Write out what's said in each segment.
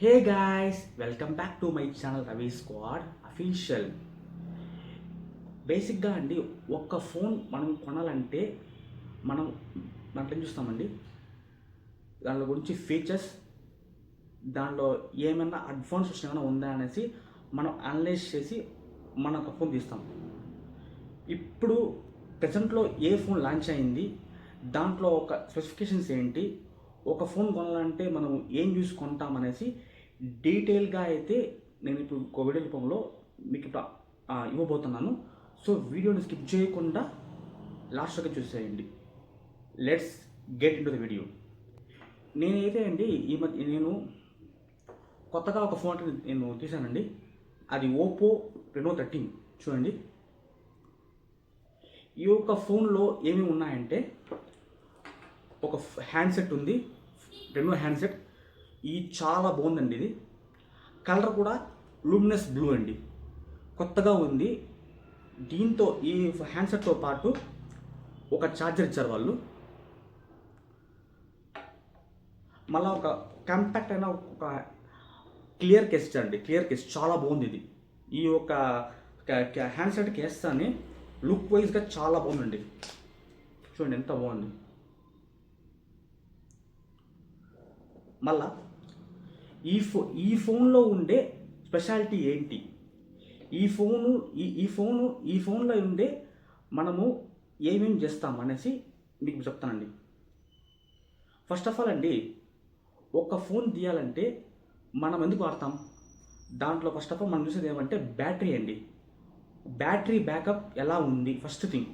Hey guys, welcome back to my channel Ravi squad official. బేసిక్గా అండి, ఒక్క ఫోన్ మనం కొనాలంటే మనం దాంట్లో ఏం చూస్తామండి, దాని గురించి ఫీచర్స్, దానిలో ఏమైనా అడ్వాన్స్ ఏమైనా ఉందా అనేసి మనం అనలైజ్ చేసి మన ఒక ఫోన్ తీస్తాం. ఇప్పుడు ప్రజెంట్లో ఏ ఫోన్ లాంచ్ అయింది, దాంట్లో ఒక స్పెసిఫికేషన్స్ ఏంటి, ఒక ఫోన్ కొనాలంటే మనం ఏం చూసి కొంటాం అనేసి డీటెయిల్గా అయితే నేను ఇప్పుడు ఒక వీడియో రూపంలో మీకు ఇప్పుడు ఇవ్వబోతున్నాను. సో వీడియోని స్కిప్ చేయకుండా లాస్ట్ వరకు చూసేయండి. Let's get in to the video. నేనైతే అండి ఈ మధ్య నేను కొత్తగా ఒక ఫోన్ నేను తీశానండి. అది ఓపో రెనో 13. చూడండి, ఈ యొక్క ఫోన్లో ఏమేమి ఉన్నాయంటే ఒక హ్యాండ్సెట్ ఉంది, రెనో హ్యాండ్సెట్. ఇది చాలా బాగుందండి. ఇది కలర్ కూడా లూమినస్ బ్లూ అండి, కొత్తగా ఉంది. దీంతో ఈ హ్యాండ్సెట్తో పాటు ఒక ఛార్జర్ ఇచ్చారు వాళ్ళు. మళ్ళీ ఒక కాంపాక్ట్ అయిన ఒక క్లియర్ కేస్ ఇచ్చారండి. క్లియర్ కేస్ చాలా బాగుంది ఇది. ఈ యొక్క హ్యాండ్సెట్ కేస్ అని లుక్ వైజ్గా చాలా బాగుందండి. చూడండి ఎంత బాగుంది. మళ్ళా ఈ ఫోన్లో ఉండే స్పెషాలిటీ ఏంటి, ఈ ఫోన్లో ఉండే మనము ఏమేమి చేస్తాం అనేసి మీకు చెప్తానండి. ఫస్ట్ ఆఫ్ ఆల్ అండి, ఒక ఫోన్ తీయాలంటే మనం ఎందుకు వాడతాం, దాంట్లో ఫస్ట్ ఆఫ్ ఆల్ మనం చూసేది ఏమంటే బ్యాటరీ అండి. బ్యాటరీ బ్యాకప్ ఎలా ఉంది ఫస్ట్ థింగ్.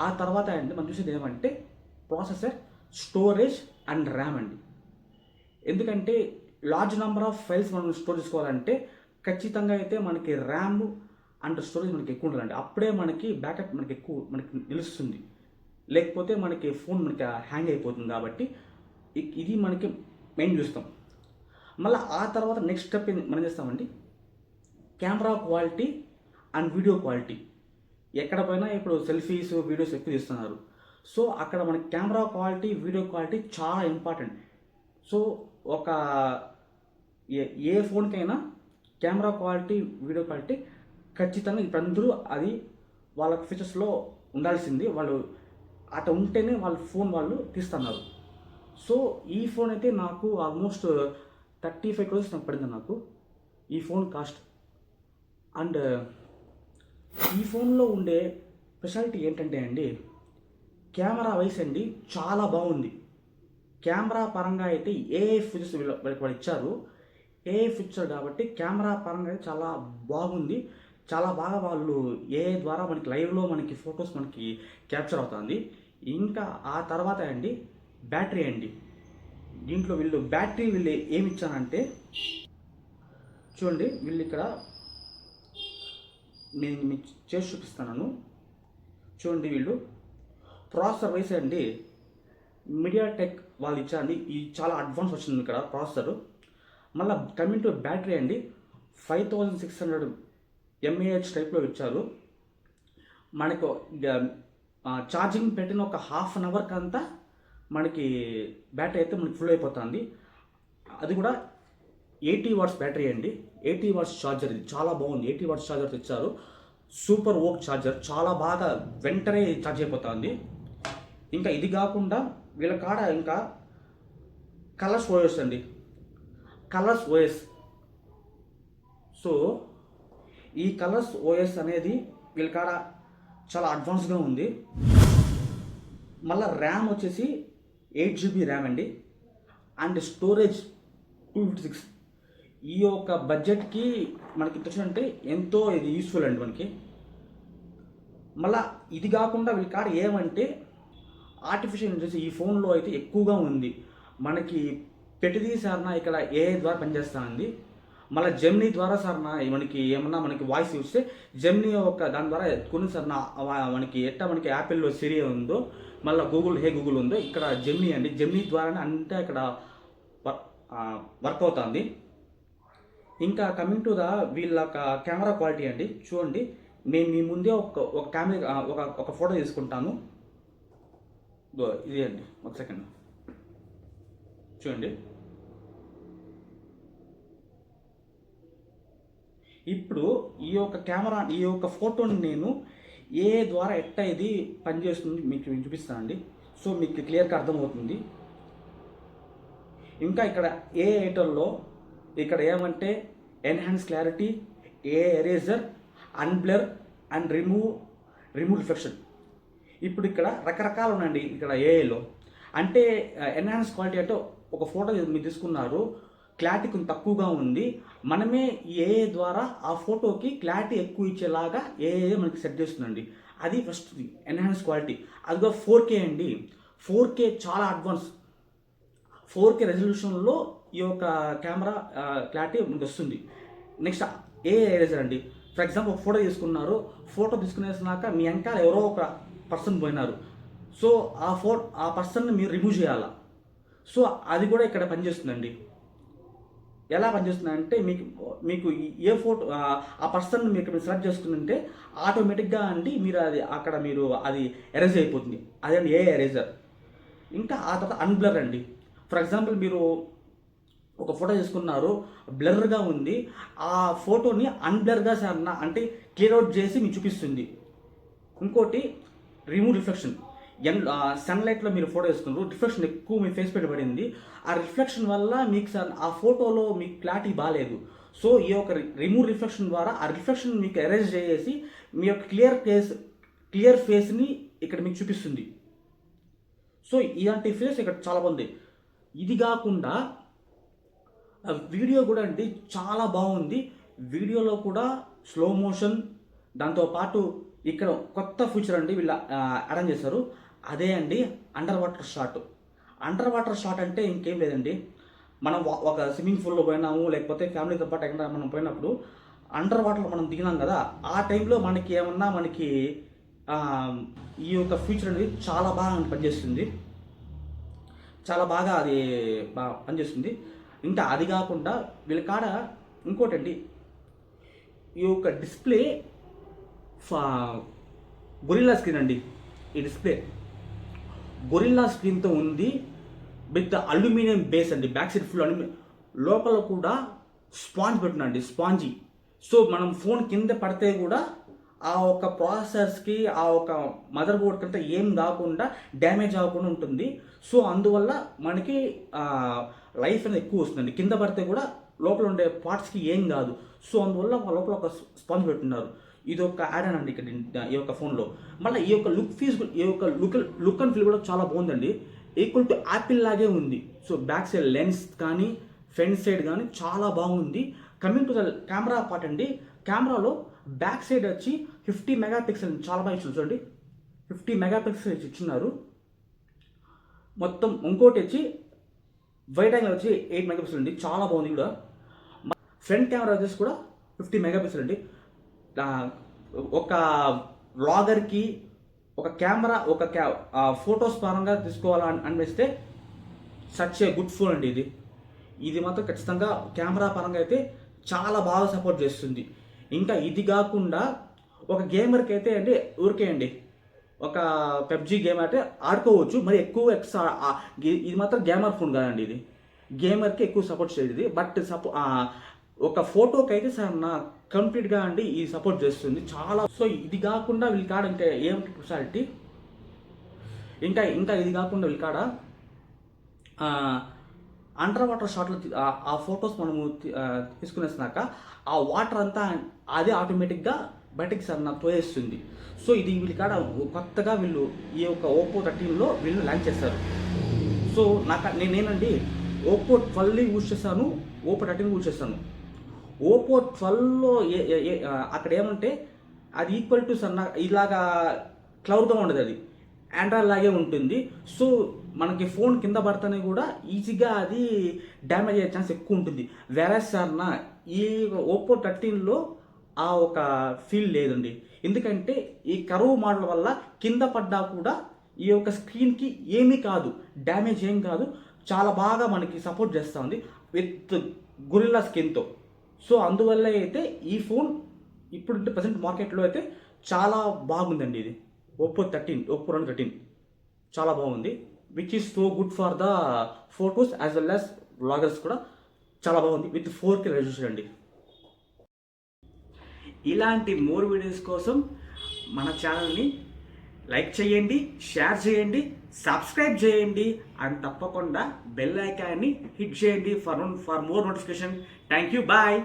ఆ తర్వాత అండి మనం చూసేది ఏమంటే ప్రాసెసర్, స్టోరేజ్ అండ్ ర్యామ్ అండి. ఎందుకంటే లార్జ్ నెంబర్ ఆఫ్ ఫైల్స్ మనం స్టోర్ చేసుకోవాలంటే ఖచ్చితంగా అయితే మనకి ర్యామ్ అండ్ స్టోరేజ్ మనకి ఎక్కువ ఉండాలండి. అప్పుడే మనకి బ్యాకప్ మనకి నిలుస్తుంది. లేకపోతే మనకి ఫోన్ మనకి హ్యాంగ్ అయిపోతుంది. కాబట్టి ఇది మనకి మెయిన్ చూస్తాం. మళ్ళీ ఆ తర్వాత నెక్స్ట్ స్టెప్ మనం చేస్తామండి, camera quality and video quality. ఎక్కడ పోయినా ఇప్పుడు సెల్ఫీస్, వీడియోస్ ఎక్కువ తీస్తున్నారు. సో అక్కడ మనకి కెమెరా క్వాలిటీ, వీడియో క్వాలిటీ చాలా ఇంపార్టెంట్. సో ఒక ఏ ఫోన్కైనా కెమెరా క్వాలిటీ, వీడియో క్వాలిటీ ఖచ్చితంగా ఇప్పుడు అందరూ అది వాళ్ళ ఫీచర్స్లో ఉండాల్సింది. వాళ్ళు అట్లా ఉంటేనే వాళ్ళ ఫోన్ వాళ్ళు తీస్తున్నారు. సో ఈ ఫోన్ అయితే నాకు ఆల్మోస్ట్ 35 crores నాకు పడింది నాకు ఈ ఫోన్ కాస్ట్. అండ్ ఈ ఫోన్లో ఉండే స్పెషాలిటీ ఏంటంటే అండి, కెమెరా వైస్ అండి చాలా బాగుంది. కెమెరా పరంగా అయితే ఏ ఫీచర్స్ వాళ్ళు ఇచ్చారు, ఏ ఫీచర్ కాబట్టి కెమెరా పరంగా అయితే చాలా బాగుంది. చాలా బాగా వాళ్ళు ఏ ద్వారా మనకి లైవ్లో మనకి ఫొటోస్ మనకి క్యాప్చర్ అవుతుంది. ఇంకా ఆ తర్వాత అండి బ్యాటరీ అండి. దీంట్లో బ్యాటరీ ఏమి ఇచ్చానంటే చూడండి, వీళ్ళు ఇక్కడ నేను మీకు చేసి చూపిస్తున్నాను. చూడండి, వీళ్ళు ప్రాసెసర్ వైస్ అండి మీడియాటెక్ వాళ్ళు ఇచ్చారండి. ఇది చాలా అడ్వాన్స్ వచ్చింది ఇక్కడ ప్రాసెసర్. మళ్ళీ కమింగ్ టు బ్యాటరీ అండి, 5600 mAh టైప్లో ఇచ్చారు. మనకు ఛార్జింగ్ పెట్టిన ఒక హాఫ్ అన్ అవర్కి అంతా మనకి బ్యాటరీ అయితే మనకి ఫుల్ అయిపోతుంది. అది కూడా 80 watts బ్యాటరీ అండి, 80 watts ఛార్జర్. ఇది చాలా బాగుంది. 80 watts ఛార్జర్ ఇచ్చారు. సూపర్ ఓక్ ఛార్జర్, చాలా బాగా వెంటనే ఛార్జ్ అయిపోతుంది. ఇంకా ఇది కాకుండా వీళ్ళ కాడ ఇంకా కలర్స్ ఓఎస్ అండి, కలర్స్ ఓఎస్. సో ఈ కలర్స్ ఓఎస్ అనేది వీళ్ళ కాడ చాలా అడ్వాన్స్గా ఉంది. మళ్ళీ ర్యామ్ వచ్చేసి 8GB ర్యామ్ అండి, అండ్ స్టోరేజ్ 256. ఈ యొక్క బడ్జెట్కి మనకి వచ్చినట్టే ఎంతో ఇది యూస్ఫుల్ అండి మనకి. మళ్ళీ ఇది కాకుండా వీళ్ళ కాడ ఏమంటే ఆర్టిఫిషియల్ ఇంటెలిజెన్స్ ఈ ఫోన్లో అయితే ఎక్కువగా ఉంది. మనకి పెట్టిది సార్నా ఇక్కడ ఏఐ ద్వారా పనిచేస్తుంది. మళ్ళీ జెమినీ ద్వారా సార్నా మనకి ఏమన్నా మనకి వాయిస్ ఇస్తే జెమినీ ఒక దాని ద్వారా కొన్ని సార్నా మనకి మనకి యాపిల్లో సిరి ఉందో, మళ్ళీ గూగుల్ ఉందో, ఇక్కడ జెమినీ అండి. జెమినీ ద్వారానే అంతే ఇక్కడ వర్క్ అవుతుంది. ఇంకా కమింగ్ టు వీళ్ళ కెమెరా క్వాలిటీ అండి. చూడండి, నేను మీ ముందే ఒక కెమెరా ఒక ఫోటో తీసుకుంటాను. ఇది అండి, ఒక సెకండ్ చూడండి. ఇప్పుడు ఈ యొక్క ఫోటోని నేను ఏ ద్వారా ఎట్ట ఇది పనిచేస్తుంది మీకు చూపిస్తానండి. సో మీకు క్లియర్గా అర్థమవుతుంది. ఇంకా ఇక్కడ ఏ ఎడిటర్లో ఇక్కడ ఏమంటే enhance clarity, a eraser, unblur and remove reflection. ఇప్పుడు ఇక్కడ రకరకాలు ఉన్నాయండి. ఇక్కడ ఏఐలో అంటే ఎన్హాన్స్ క్వాలిటీ అంటే ఒక ఫోటో మీరు తీసుకున్నారు, క్లారిటీ కొంచెం తక్కువగా ఉంది, మనమే ఏఐ ద్వారా ఆ ఫోటోకి క్లారిటీ ఎక్కువ ఇచ్చేలాగా ఏఐ మనకి సెట్ చేస్తుందండి. అది ఫస్ట్ ఎన్హాన్స్ క్వాలిటీ. అదిగో 4K అండి. 4K చాలా అడ్వాన్స్. 4K రెజల్యూషన్లో ఈ యొక్క కెమెరా క్లారిటీ మనకు వస్తుంది. నెక్స్ట్ ఏఐ ఎరేజర్ అండి. ఫర్ ఎగ్జాంపుల్ ఒక ఫోటో తీసుకున్నారు, ఫోటో తీసుకునేసినాక మీ వెనకాల ఎవరో ఒక పర్సన్ పోయినారు. సో ఆ పర్సన్ని మీరు రిమూవ్ చేయాలా. సో అది కూడా ఇక్కడ పనిచేస్తుందండి. ఎలా పనిచేస్తుందంటే మీకు ఏ ఫోటో ఆ పర్సన్ మీరు సెలెక్ట్ చేసుకుంటే ఆటోమేటిక్గా అండి మీరు అది ఎరేజ్ అయిపోతుంది. అదండి ఏ ఎరేజర్. ఇంకా ఆ తర్వాత అన్బ్లర్ అండి. ఫర్ ఎగ్జాంపుల్ మీరు ఒక ఫోటో తీసుకున్నారు, బ్లర్గా ఉంది, ఆ ఫోటోని అన్బ్లర్గా అంటే క్లియర్ అవుట్ చేసి మీకు చూపిస్తుంది. ఇంకోటి రిమూవ్ రిఫ్లెక్షన్. సన్లైట్లో మీరు ఫోటో తీసుకున్నారు, రిఫ్లెక్షన్ ఎక్కువ మీ ఫేస్ పడింది, ఆ రిఫ్లెక్షన్ వల్ల మీకు ఆ ఫోటోలో మీకు క్లారిటీ బాగాలేదు. సో ఈ యొక్క రిమూవ్ రిఫ్లెక్షన్ ద్వారా ఆ రిఫ్లెక్షన్ మీకు ఎరేజ్ చేసి మీ యొక్క క్లియర్ ఫేస్ని ఇక్కడ మీకు చూపిస్తుంది. సో ఇలాంటి ఫేస్ ఇక్కడ చాలా బాగుంది. ఇది కాకుండా వీడియో కూడా అండి చాలా బాగుంది. వీడియోలో కూడా స్లో మోషన్, దాంతోపాటు ఇక్కడ కొత్త ఫీచర్ అండి వీళ్ళు అరేంజ్ చేశారు. అదే అండి under water shot. Under water shot అంటే ఇంకేం లేదండి, మనం ఒక స్విమ్మింగ్ పూల్లో పోయినాము, లేకపోతే ఫ్యామిలీతో పాటు ఎక్కడ మనం పోయినప్పుడు అండర్ వాటర్లో మనం దిగినాం కదా, ఆ టైంలో మనకి ఈ యొక్క ఫీచర్ అనేది చాలా బాగా పనిచేస్తుంది. చాలా బాగా అది పనిచేస్తుంది. ఇంకా అది కాకుండా వీళ్ళ కాడ ఇంకోటండి, ఈ యొక్క డిస్ప్లే గొరిల్లా స్క్రీన్ అండి. ఈ డిస్ప్లే గొరిల్లా స్క్రీన్తో ఉంది, విత్ అల్యూమినియం బేస్ అండి. బ్యాక్ సైడ్ ఫుల్ అల్యూమినియం, లోపల కూడా స్పాంజ్ పెట్టినండి, స్పాంజీ. సో మనం ఫోన్ కింద పడితే కూడా ఆ ఒక ప్రాసెసర్స్కి ఆ ఒక మదర్ బోర్డ్ కంటే ఏం కాకుండా డ్యామేజ్ అవ్వకుండా ఉంటుంది. సో అందువల్ల మనకి లైఫ్ అనేది ఎక్కువ వస్తుందండి. కింద పడితే కూడా లోపల ఉండే పార్ట్స్కి ఏం కాదు. సో అందువల్ల లోపల ఒక స్పాంజ్ పెట్టున్నారు. ఇది ఒక యాడ్ అండి ఇక్కడ ఈ యొక్క ఫోన్లో. మళ్ళీ ఈ యొక్క లుక్ అండ్ ఫీల్ కూడా చాలా బాగుందండి. ఈక్వల్ టు యాపిల్ లాగే ఉంది. సో బ్యాక్ సైడ్ లెన్స్ కానీ ఫ్రంట్ సైడ్ కానీ చాలా బాగుంది. Coming to the camera part అండి, కెమెరాలో బ్యాక్ సైడ్ వచ్చి 50 మెగాపిక్సెల్ చాలా బాగా ఇచ్చారు చూడండి. 50 మెగాపిక్సెల్ ఇచ్చిన్నారు మొత్తం. ఇంకోటి వచ్చి వైడ్ యాంగిల్ వచ్చి 8 మెగాపిక్సెల్ అండి, చాలా బాగుంది కూడా. ఫ్రంట్ కెమెరా వచ్చేసి కూడా 50 మెగాపిక్సెల్ అండి. ఒక వ్లాగర్కి ఒక కెమెరా ఫొటోస్ పరంగా తీసుకోవాలని అనిపిస్తే సచ్ ఏ గుడ్ ఫోన్ అండి. ఇది మాత్రం ఖచ్చితంగా కెమెరా పరంగా అయితే చాలా బాగా సపోర్ట్ చేస్తుంది. ఇంకా ఇది కాకుండా ఒక గేమర్కి అయితే అండి ఊరికే అండి ఒక పబ్జీ గేమ్ అయితే ఆడుకోవచ్చు, మరి ఎక్కువ ఇది మాత్రం గేమర్ ఫోన్ కాదండి. ఇది గేమర్కి ఎక్కువ సపోర్ట్ చేయదు. బట్ ఒక ఫోటోకి అయితే సార్ నా కంప్లీట్గా అండి ఇది సపోర్ట్ చేస్తుంది చాలా. సో ఇది కాకుండా వీళ్ళ కాడ ఇంకా ఏమిటి స్పెషాలిటీ, ఇంకా ఇది కాకుండా వీళ్ళ కాడ అండర్ వాటర్ షాట్లో ఆ ఫొటోస్ మనము తీసుకునేసినాక ఆ వాటర్ అంతా అదే ఆటోమేటిక్గా బయటకి సార్ నాకు తోయేస్తుంది. సో ఇది వీళ్ళ కాడ కొత్తగా వీళ్ళు ఈ యొక్క ఓప్పో 13లో వీళ్ళు లాంచ్ చేస్తారు. సో నేనేనండి ఓప్పో 12 యూజ్ చేస్తాను, ఓప్పో 13 యూజ్ చేస్తాను. ఓప్పో 12లో అక్కడ ఏమంటే అది ఈక్వల్ టు సార్ ఇలాగా క్లౌడ్గా ఉండదు, అది ఆండ్రాయిడ్ లాగే ఉంటుంది. సో మనకి ఫోన్ కింద పడితేనే కూడా ఈజీగా అది డ్యామేజ్ అయ్యే ఛాన్స్ ఎక్కువ ఉంటుంది. వేరే సార్ ఈ ఓప్పో 13లో ఆ ఒక ఫీల్ లేదండి. ఎందుకంటే ఈ కర్వ్ మోడల్ వల్ల కింద పడ్డా కూడా ఈ యొక్క స్క్రీన్కి ఏమీ కాదు, డ్యామేజ్ ఏం కాదు, చాలా బాగా మనకి సపోర్ట్ చేస్తూ ఉంది విత్ గొరిల్లా స్కిన్తో. సో అందువల్ల అయితే ఈ ఫోన్ ఇప్పుడు ప్రజెంట్ మార్కెట్లో అయితే చాలా బాగుందండి. ఇది ఓప్పో 13 చాలా బాగుంది, which is so good for the photos as well as vloggers కూడా చాలా బాగుంది. విత్ 4K రెజల్యూషన్ అండి. ఇలాంటి మోర్ వీడియోస్ కోసం మన ఛానల్ని లైక్ చేయండి, షేర్ చేయండి, సబ్స్క్రైబ్ చేయండి అండ్ తప్పకుండా బెల్ ఐకాన్ని హిట్ చేయండి for more notification. Thank you, bye.